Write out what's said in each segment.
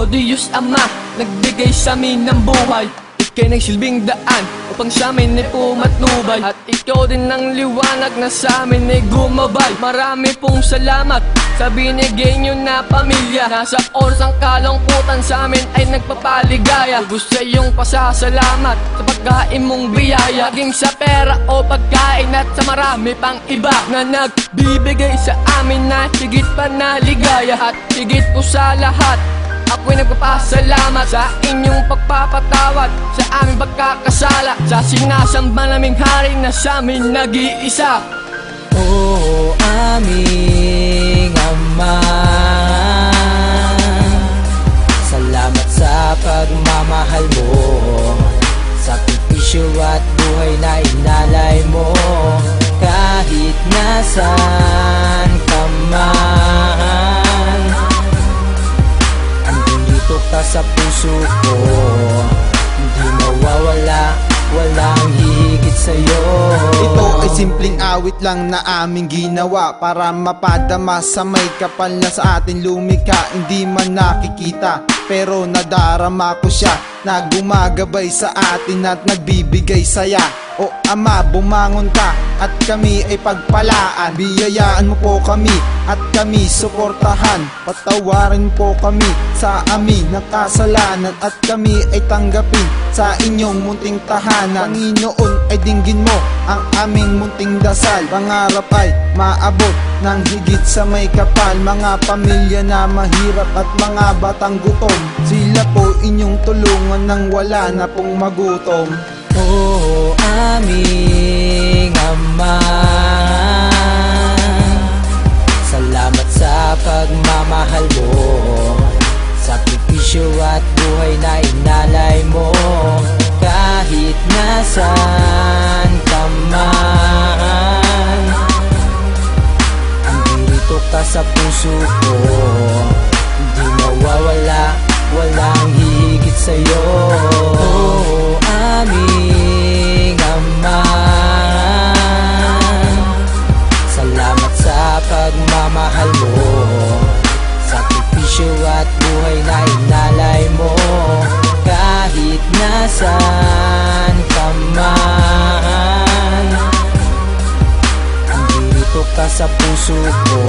Diyos Ama, nagbigay sa amin ng buhay. Ika'y nagsilbing daan upang sa amin ay pumatnubay. At ikaw din ang liwanag na sa amin ay gumabay. Marami pong salamat sa binigay nyo na pamilya. Nasa oras ang kalungkutan sa amin ay nagpapaligaya. Lubos sa iyong pasasalamat sa pagkain mong biyaya. Maging sa pera o pagkain at sa marami pang iba na nagbibigay sa amin na higit pa na ligaya. At higit po sa lahat, ako'y nagpapasalamat sa inyong pagpapatawad sa aming pagkakasala, sa sinasamba naming hari na sa amin nag-iisa. O aming Ama, salamat sa pagmamahal mo, sakripisyo at buhay na inalay mo. Kahit nasaan ka man, andito ka sa puso ko, hindi mawawala, walang higit sa'yo. Ito ay simpleng awit lang na aming ginawa para mapadama sa may kapal na sa atin lumika. Hindi man nakikita pero nadarama ko siya na gumagabay sa atin at nagbibigay saya. O Ama, bumangon ka at kami ay pagpalaan. Biyayaan mo po kami at kami suportahan. Patawarin po kami sa amin ng kasalanan at kami ay tanggapin sa inyong munting tahanan. Panginoon ay dinggin mo ang aming munting dasal. Pangarap ay maabot ng higit sa may kapal. Mga pamilya na mahirap at mga batang gutom, sila po inyong tulungan nang wala na pong magutom. O aming Ama, salamat sa pagmamahal mo, sakripisyo at buhay na inalay mo. Kahit nasaan ka man, andito ka sa puso ko, hindi mawawala, walang higit sa'yo. O aming Ama, salamat sa pagmamahal mo, sakripisyo at buhay na inalay mo. Kahit nasaan ka man, andito ka sa puso ko,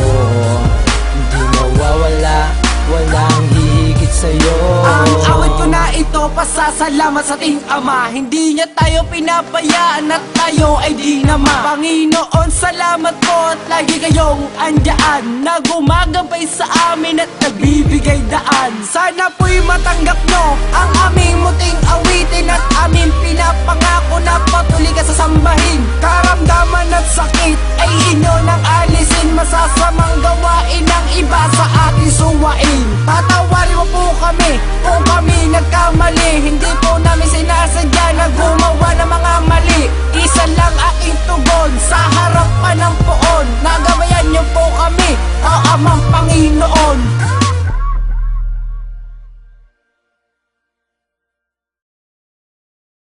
hindi mawawala, walang higit sa'yo. Ang awit ko na ito, pasasalamat sa ating Ama. Hindi niya tayo pinabayaan at tayo ay di nama. Panginoon, salamat po at lagi kayong andyan, na gumagabay sa amin at nagbibigay daan. Sana po'y matanggap nyo ang aming muting awitin at aming pinapangako na patuloy ka sasambahin. Karamdaman at sakit ay inyo nang alisin, masasamang gawain ng iba sa ating suwain. Patawarin mo po kami kung kami nagkamali, hindi po namin sinasadya na gumawa